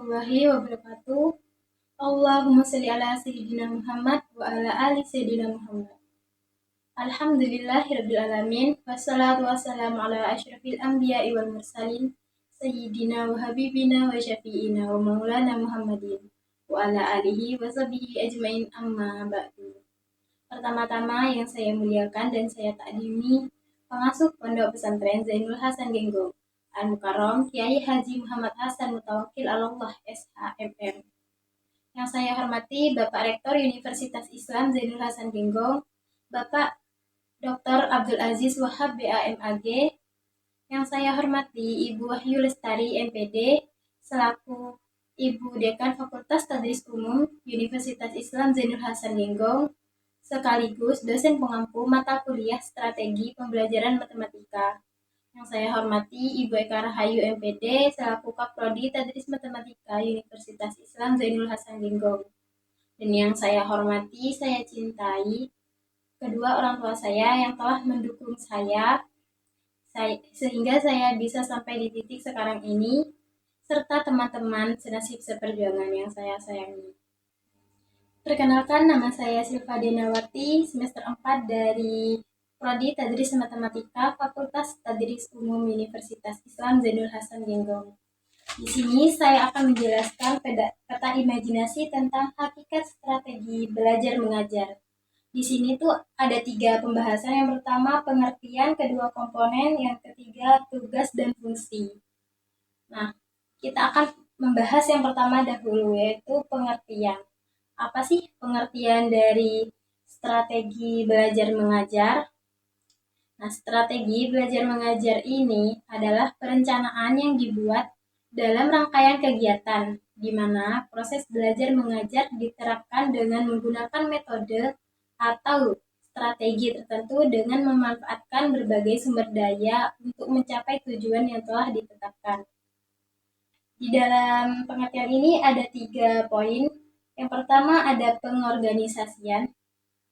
warahmatullahi wabarakatuh. Allahumma sholli ala sayyidina Muhammad wa ala ali sayyidina Muhammad. Alhamdulillahirabbil alamin wassalatu wassalamu ala asyrafil anbiya'i wal mursalin sayyidina wa habibina wa syafi'ina wa maulana Muhammadin wa ala alihi wa sahbihi ajmain amma ba'du. Pertama-tama yang saya muliakan dan saya takdimi pengasuh Pondok Pesantren Zainul Hasan Genggong Al-Mukarram Kiai Haji Muhammad Hasan Mutawakkil Allah SHMM. Yang saya hormati Bapak Rektor Universitas Islam Zainul Hasan Genggong, Bapak Dr. Abdul Aziz Wahab BAMAG. Yang saya hormati Ibu Wahyu Lestari MPD selaku Ibu Dekan Fakultas Tadris Umum Universitas Islam Zainul Hasan Genggong, sekaligus dosen pengampu mata kuliah Strategi Pembelajaran Matematika. Yang saya hormati Ibu Eka Rahayu MPD selaku Kaprodi Tadris Matematika Universitas Islam Zainul Hasan Genggong. Dan yang saya hormati, saya cintai kedua orang tua saya yang telah mendukung saya sehingga saya bisa sampai di titik sekarang ini, serta teman-teman senasib seperjuangan yang saya sayangi. Perkenalkan, nama saya Silva Denawati, semester 4 dari Prodi Tadris Matematika Fakultas Tadris Umum Universitas Islam Zainul Hasan Genggong. Di sini saya akan menjelaskan peta imajinasi tentang hakikat strategi belajar mengajar. Di sini tuh ada 3 pembahasan. Yang pertama pengertian, kedua komponen, yang ketiga tugas dan fungsi. Nah, kita akan membahas yang pertama dahulu, yaitu pengertian. Apa sih pengertian dari strategi belajar mengajar? Nah, strategi belajar mengajar ini adalah perencanaan yang dibuat dalam rangkaian kegiatan, di mana proses belajar mengajar diterapkan dengan menggunakan metode atau strategi tertentu dengan memanfaatkan berbagai sumber daya untuk mencapai tujuan yang telah ditetapkan. Di dalam pengertian ini ada 3 poin. Yang pertama ada pengorganisasian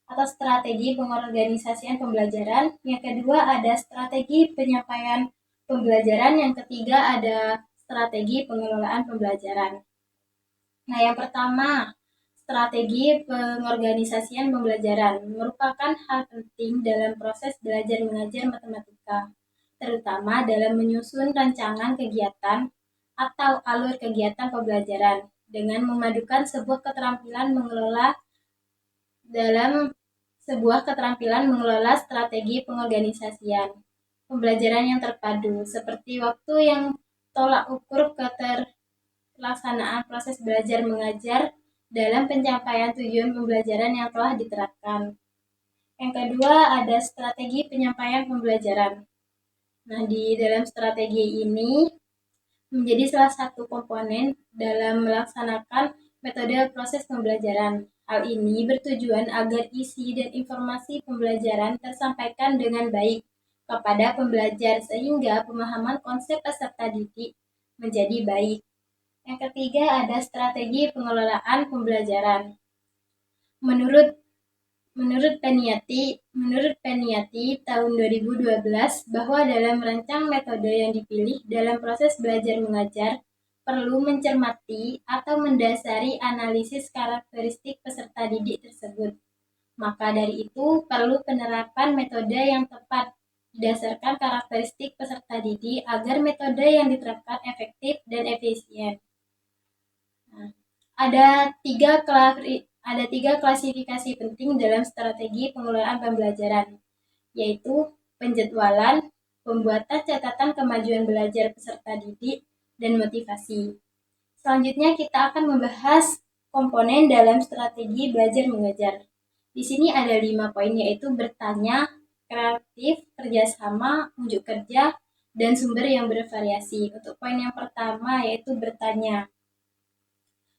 atau strategi pengorganisasian pembelajaran. Yang kedua ada strategi penyampaian pembelajaran. Yang ketiga ada strategi pengelolaan pembelajaran. Nah, yang pertama, strategi pengorganisasian pembelajaran merupakan hal penting dalam proses belajar mengajar matematika, terutama dalam menyusun rancangan kegiatan atau alur kegiatan pembelajaran dengan memadukan sebuah keterampilan mengelola strategi pengorganisasian pembelajaran yang terpadu, seperti waktu yang tolak ukur keterlaksanaan proses belajar mengajar dalam pencapaian tujuan pembelajaran yang telah diterapkan. Yang kedua ada strategi penyampaian pembelajaran. Nah, di dalam strategi ini menjadi salah satu komponen dalam melaksanakan metode proses pembelajaran. Hal ini bertujuan agar isi dan informasi pembelajaran tersampaikan dengan baik kepada pembelajar sehingga pemahaman konsep peserta didik menjadi baik. Yang ketiga ada strategi pengelolaan pembelajaran. Menurut Peniati tahun 2012 bahwa dalam merancang metode yang dipilih dalam proses belajar mengajar perlu mencermati atau mendasari analisis karakteristik peserta didik tersebut. Maka dari itu perlu penerapan metode yang tepat berdasarkan karakteristik peserta didik agar metode yang diterapkan efektif dan efisien. Nah, ada tiga klasifikasi penting dalam strategi pengelolaan pembelajaran, yaitu penjadwalan, pembuatan catatan kemajuan belajar peserta didik, dan motivasi. Selanjutnya kita akan membahas komponen dalam strategi belajar mengajar. Di sini ada 5 poin, yaitu bertanya, kreatif, kerjasama, unjuk kerja, dan sumber yang bervariasi. Untuk poin yang pertama yaitu bertanya.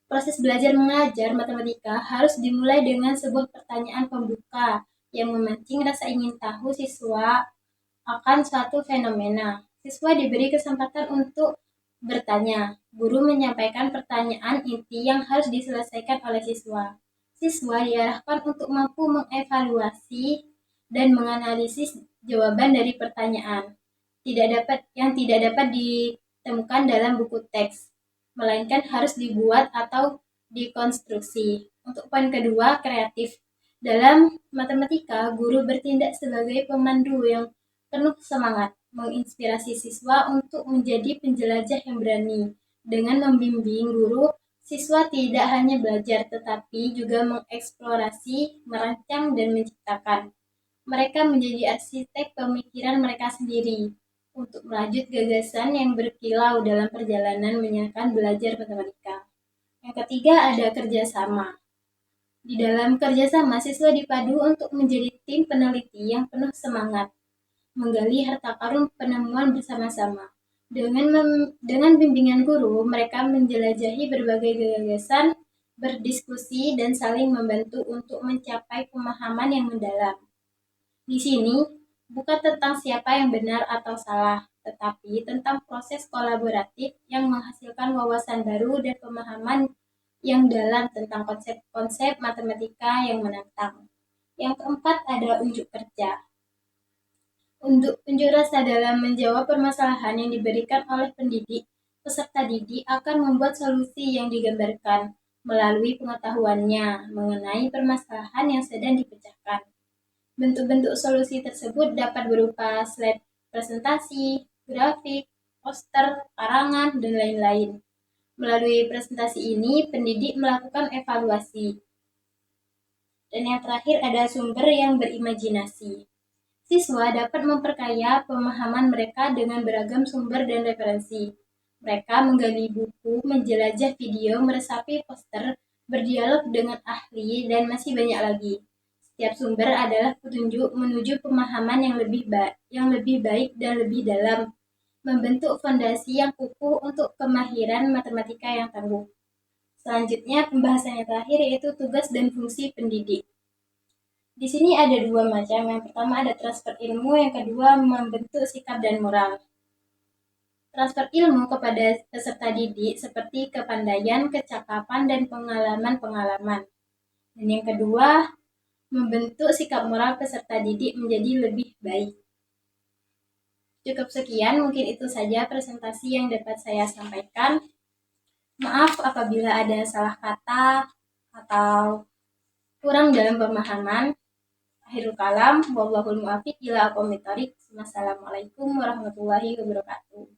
Proses belajar mengajar matematika harus dimulai dengan sebuah pertanyaan pembuka yang memancing rasa ingin tahu siswa akan suatu fenomena. Siswa diberi kesempatan untuk bertanya. Guru menyampaikan pertanyaan inti yang harus diselesaikan oleh siswa. Siswa diarahkan untuk mampu mengevaluasi dan menganalisis jawaban dari pertanyaan yang tidak dapat ditemukan dalam buku teks. melainkan harus dibuat atau dikonstruksi. Untuk poin kedua, kreatif. Dalam matematika, guru bertindak sebagai pemandu yang penuh semangat, menginspirasi siswa untuk menjadi penjelajah yang berani. Dengan membimbing guru, siswa tidak hanya belajar tetapi juga mengeksplorasi, merancang, dan menciptakan. Mereka menjadi arsitek pemikiran mereka sendiri untuk merajut gagasan yang berkilau dalam perjalanan menyenangkan belajar matematika. Yang ketiga ada kerjasama. Di dalam kerjasama, siswa dipadu untuk menjadi tim peneliti yang penuh semangat, menggali harta karun penemuan bersama-sama. Dengan bimbingan guru, mereka menjelajahi berbagai gagasan, berdiskusi, dan saling membantu untuk mencapai pemahaman yang mendalam. Di sini, bukan tentang siapa yang benar atau salah, tetapi tentang proses kolaboratif yang menghasilkan wawasan baru dan pemahaman yang dalam tentang konsep-konsep matematika yang menantang. Yang keempat ada unjuk kerja. Unjuk rasa dalam menjawab permasalahan yang diberikan oleh pendidik, peserta didik akan membuat solusi yang digambarkan melalui pengetahuannya mengenai permasalahan yang sedang dipecahkan. Bentuk-bentuk solusi tersebut dapat berupa slide presentasi, grafik, poster, karangan, dan lain-lain. Melalui presentasi ini, pendidik melakukan evaluasi. Dan yang terakhir ada sumber yang berimajinasi. Siswa dapat memperkaya pemahaman mereka dengan beragam sumber dan referensi. Mereka menggali buku, menjelajah video, meresapi poster, berdialog dengan ahli, dan masih banyak lagi. Setiap sumber adalah petunjuk menuju pemahaman yang lebih baik dan lebih dalam, membentuk fondasi yang kukuh untuk kemahiran matematika yang tangguh. Selanjutnya, pembahasan yang terakhir yaitu tugas dan fungsi pendidik. Di sini ada dua macam. Yang pertama ada transfer ilmu, yang kedua membentuk sikap dan moral. Transfer ilmu kepada peserta didik seperti kepandaian, kecakapan, dan pengalaman-pengalaman. Dan yang kedua, membentuk sikap moral peserta didik menjadi lebih baik. Cukup sekian, mungkin itu saja presentasi yang dapat saya sampaikan. Maaf apabila ada salah kata atau kurang dalam pemahaman. Akhirul kalam, wallahul muwaffiq ila aqwamit thoriq. Wassalamualaikum warahmatullahi wabarakatuh.